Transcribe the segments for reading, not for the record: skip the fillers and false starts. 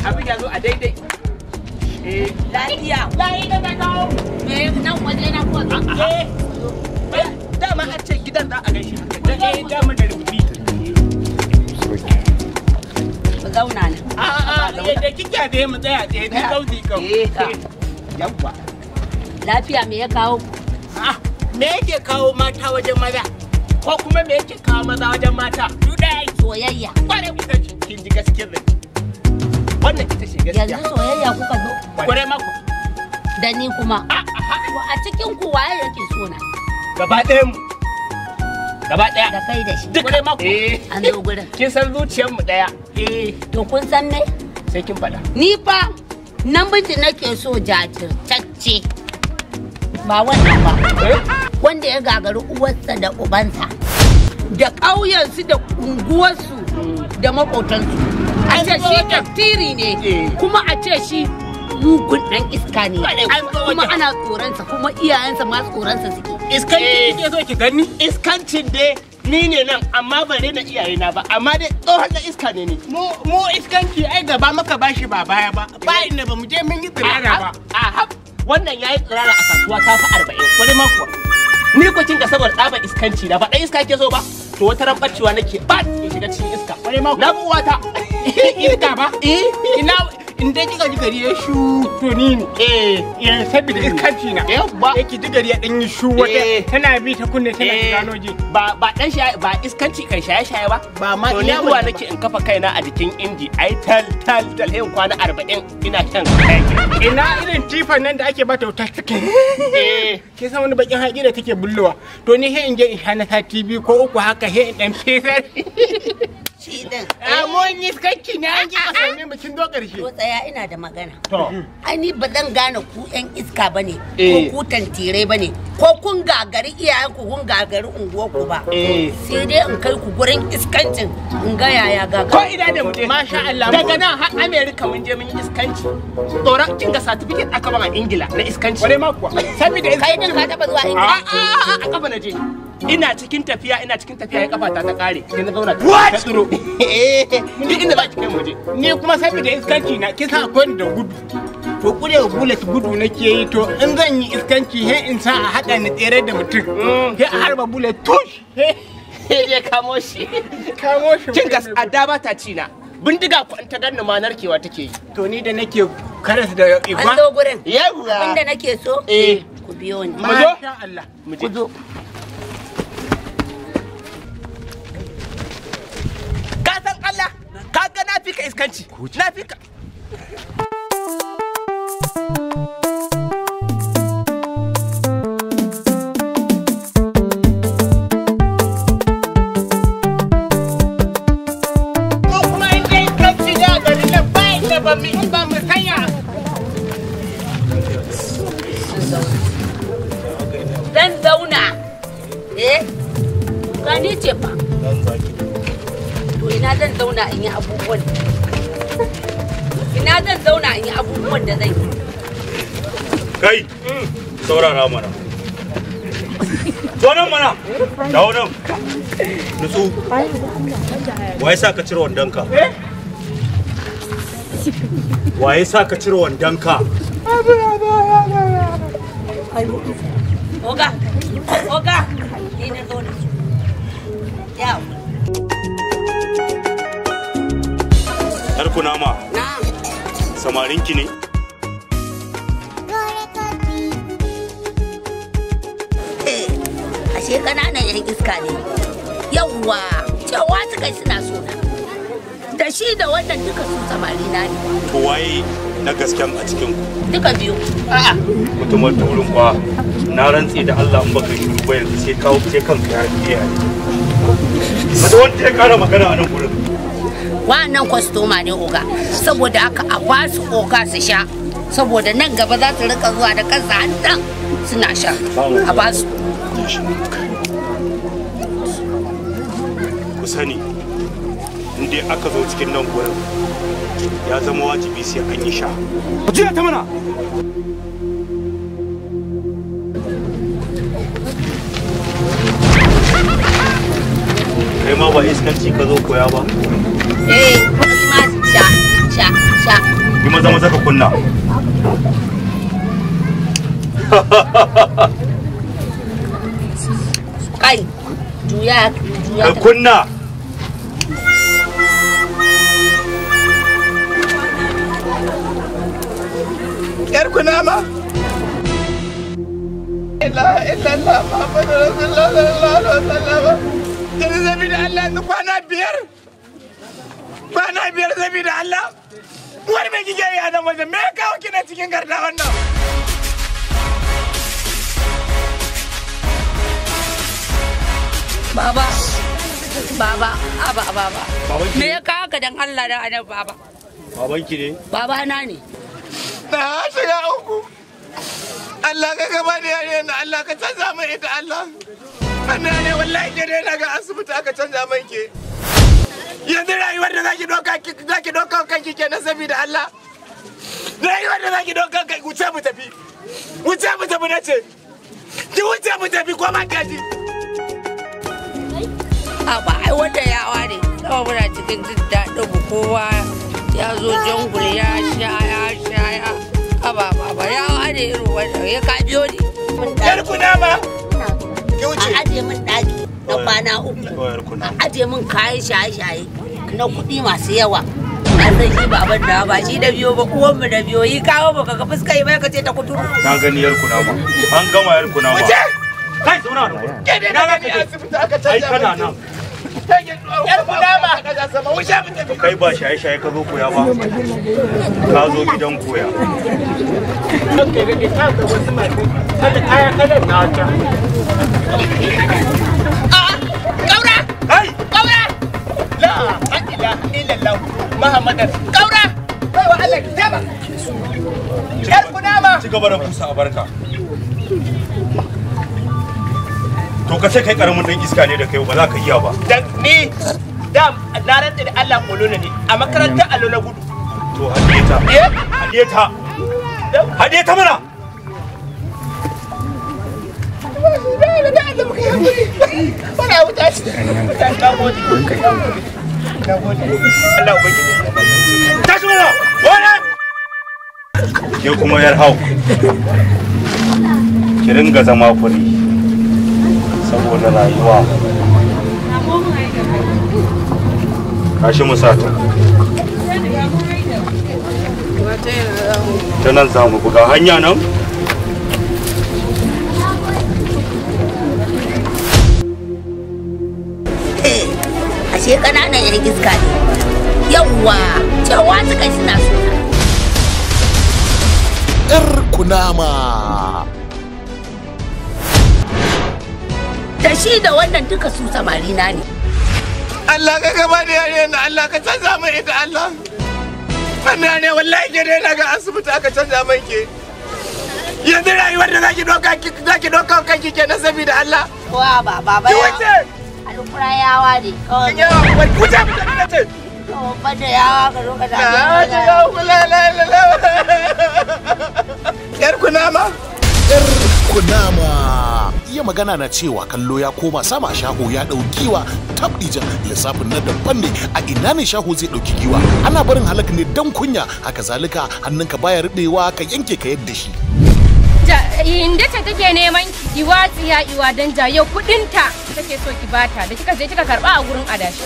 abin ya zo a daidai. Lafiya. Lafiya da kawo. Me nan waje na ko? Dama an ce gidan za a gaishe. Dama da rubuti. Ku zauna nan. Da kike da mu tsaya tsaye ni kauzi kau. Yawwa. Lafiya me ya kawo? Me yake kawo mata wajen maza? Ko kuma me yake kawo maza wajen mata? Dudai soyayya. Kware ita ce kin ji gaskiyar da. Wannan ita ce gaskiya. Yanzu soyayya kuka zo? Kware mako. Da ni kuma. A cikin ku waye yake so na? Gaba ɗayan mu. Gaba ɗaya. Da kai da shi. Kware mako. An zo gurin. Kin san zuciyar mu ɗaya. To kun san me? Sai kin faɗa. Ni fa namiji nake so jajirtacce. Ba wannan ba. Wanda ya gagari uwarsa da ubansa. Da ƙauyensu da unguwarsu da maƙotansu. A ce shi taftiri ne. Kuma a ce shi mugun ɗan iska ne. Kuma ana tsoronsa kuma iyayensa ma tsoronsa suke. Iskanci kike so ki gani? Iskancin dai ni ne nan amma ba na iyayena ba amma dai tsohon da iska ne ni. Mu iskanci ai gaba maka bashi ba baya ba. Ba inda ba mu je mun yi tsirara ba. Wannan yayi tsirara a kasuwa ta fi 40 wani mako. Ni ko kin ga saboda tsabar iskanci da ba dai iska ke so ba. To wata ran barcewa nake ba in shiga cikin iska. Wani mako. Na buwata. Iska ba? Ina in dai kika ji gari ya shu to ni ne. Ya saboda iskanci na. Yake ji gari ya dan yi shu wata tana bi ta kunne tana shiga noji. Ba dan shaye ba iskanci kan shaye ba. Ba ma ina zuwa nake in kafa kaina a jikin inji ai tal in kwana 40 ina shan hayaki. Ina irin tifan nan da ake bata wuta take. Ke san wani bakin haƙi da take bullowa. To ni he in je in sha na sati biyu ko uku haka he in dan fesar. Shi din. Mun yi iskanci ne an ji kasar ne bikin zo ƙarshe. To tsaya ina da magana. To. Ai ni ba zan gane ku ƴan iska bane ko ku tantirai bane ko kun gagari iyayenku kun gagari unguwarku ba. Sai dai in kai ku gurin iskancin in ga yaya gagari. Ko ina da mu je. Masha Allah. Daga nan har America mun je mun yi iskanci. Tsoron kin ga certificate aka ba a Ingila na iskanci. Ware ma kuwa. Saboda kai din ka taba zuwa Ingila. A kafa na je. Ina cikin tafiya ya kafata ta kare. Sai na zauna ta tsiro. Duk inda za ki kai mu je. Ni kuma saboda iskanci na kisa akwai da gudu. To kure bullet gudu nake yi to in zan yi iskanci he in sa a haɗa ni tsere da mutum. He a harba bullet tush. He je kamo shi. Kin gas adda ba ta ci na. Bindiga ku an ta danna ma narkewa take yi. To ni da nake karas da igwa. An zo gurin. Yawwa. Abinda nake so. Ku biyo ni. Masha Allah. Ku zo. Ka san Allah. Ka ga na fika iskanci. Na fika. Zan zauna. Gani ce fa. To ina zan zauna in yi abubuwan. Ina zan zauna in yi abubuwan da zan yi. Kai, saurara mana. Zo nan mana. Dawo nan. Nutsu. Waye sa ka cire wandonka? Waye sa ka cire wandonka? Oga, oga, ni na zo da su. Yawo. Yar kunama. Na. Samarinki ne? Ashe ƙananan 'yan iska ne. Yawwa, cewa suka yi suna sona. Da shi da wannan duka su samari na ne. To waye na gasken a cikin ku? Duka biyu. Mutumar turin kwa na rantse da Allah in baka shiru ba yanzu sai kawo sai kanka ya biya. Kada wanda ya kara magana a nan gurin. Wannan kwastoma ne oga, saboda haka a ba su oga su sha. Saboda nan gaba za su rika zuwa da kansa hannan suna sha. A ba su. Ku sani, in dai aka zo cikin nan gurin ya zama wajibi sai an yi sha. Ku jira ta mana! Kai ma ba iskanci ka zo koya ba? Ma sha. maza ka kunna. Kai, juya. Ka kunna. Yar kunama. La illallah Muhammadu Rasulullah sallallahu alaihi wasallam. Yanzu zabi da Allah yanzu kwana biyar zabi da Allah. Wani mai kike yi a nan wajen me ya kawo kina cikin garda wannan? Baba. Me ya kawo ka dan Allah da annabi baba? Babanki ne? Baba na ne. Na shiga uku. Allah ka gaba da yare na Allah ka canza mai ita Allah. Wannan ne wallahi ke dai na ga asibiti aka canza mai ke. Yanzu rayuwar da zaki doka kanki kenan saboda Allah. Rayuwar da zaki doka kai wuce mu tafi. Wuce mu tafi nace. Ki wuce mu tafi ko ma kaji. Ba ai wanda yawa ne. Kawai muna cikin jin daɗin mu kowa ya zo jangul ya sha. Baba yawa ne irin wannan ya ka biyo ne. Yar kunama. Ki wuce. A aje min ɗaki na kwana uku. A aje min kayan shaye-shaye na kuɗi masu yawa. Na san shi baban da ba shi da biyo ba uwanmu da biyo yi kawo ba ka fuska yi bai ka ce ta kuturu. Na gani yar kunama. An gama yar kunama. Wuce. Kai zauna da wurin. Ke dai na gani asibiti aka canza mai. Ai kana nan. Yar kunama. Wuce mu tafi. Kai ba shaye-shaye ka zo koya ba. Ka zo gidan koya. Okay, da ka ga wasu masu kada kaya kada na wata. Kaura! Kai! Kaura! La ilaha illallah Muhammadan. Kaura! Kai wa Allah kitaba. Yar kunama. Ci gaba da busa a barka. To ka ce kai karamin dan iska ne da kai ba za ka iya ba. Dan ni da na rantsa da Allah kolona ne a makarantar allo na gudu. To hadiyata. Hadiyata. Hadiyata mana. Wani abu ta ce. Na gode. Allah ubangiji. Tashi mana. Wani. Ke kuma yar hau. Ki ringa zama kuri. Saboda rayuwa. Kashi musata. Ta nan za mu buga hanya nan? Ashe ƙananan yan iska ne. Yawwa, cewa suka suna so. Yar kunama. Da shi da wannan duka su samari na ne. Allah ka gaba da yare na Allah ka canza mai ita Allah. Wannan ne wallahi ke dai na ga asibiti aka canza mai ke. Yanzu rayuwar da zaki doka kanki kenan saboda Allah. Wa baba Ki wuce. Alƙura yawa ne. Kin yawa wuce mu tafi nace. Ba da yawa ka zo ka Na shiga kula la. Yar kunama. Yar kunama. Iya magana na cewa kallo ya koma sama shaho ya ɗauki giwa tabdijan lissafin na daban ne a ina ne shaho zai ɗauki giwa ana barin halak ne dan kunya haka zalika hannunka baya rubewa ka yanke ka yadda shi. Inda ta take neman giwa tsiya iwa dan jayo kudinta take so ki bata da kika je kika karba a gurin adashi.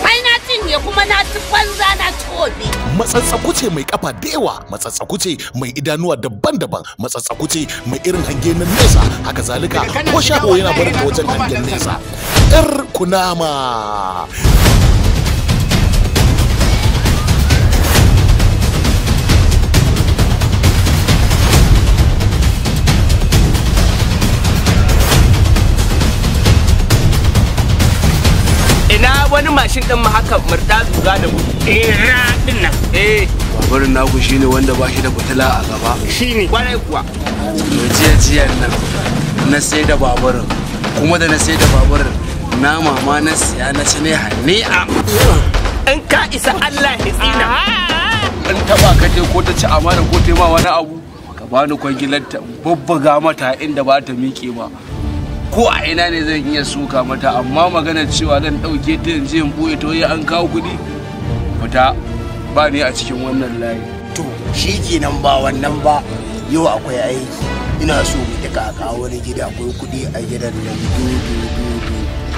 Kai na cinye kuma na ci banza na tobe. Matsatsaku ce mai kafa da yawa, matsatsaku ce mai idanuwa daban-daban, matsatsaku ce mai irin hange na nesa, haka zalika ko shaho yana barin ka wajen hangen nesa. Yar kunama. Ina wani mashin din mu haka murda zuga da mu. Din nan. Babarin naku shine wanda ba shi da fitila a gaba. Shine kwarai kuwa. Jiya nan na sai da babarin kuma da na sai da babarin na mama na siya na ci ne hanni'a. In ka isa Allah ya tsina. In taba ka je ko ta ci amana ko ta ma wani abu ka bani kwangilanta babbaga mata inda ba ta miƙe ba. Ko a ina ne zan iya suka mata amma magana cewa zan ɗauke ta yanzu in ɓoye ta an kawo kuɗi fita ba ni a cikin wannan layi. to shi kenan ba wannan ba yau akwai aiki ina so mu duka kawo wani gida akwai kuɗi a gidan nan dudu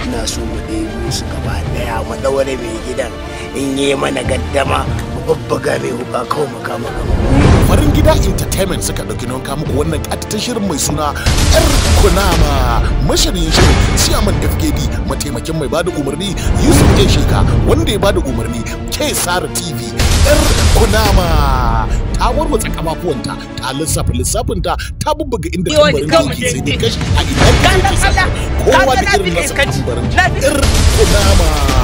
ina so mu ɗebo su gaba ɗaya mu ɗaure mai gidan in yi mana gaddama mu babbaga mai wuka kawai mu kama gaba. Farin Gida Entertainment suka ɗauki nauyin muku wannan ƙatattun shirin mai suna ‘yar kunama. Mashirin shirin Siyaman FKD, mataimakin mai bada umarni Yusuf A. Sheka, wanda ya bada umarni K Sara TV. ‘Yar kunama ta warwatsa kafafuwanta, ta lissafinta, ta bubbuga inda tambarin yake sai dai kashi a idan ka kowa da irin nasa tambarin. ‘Yar kunama.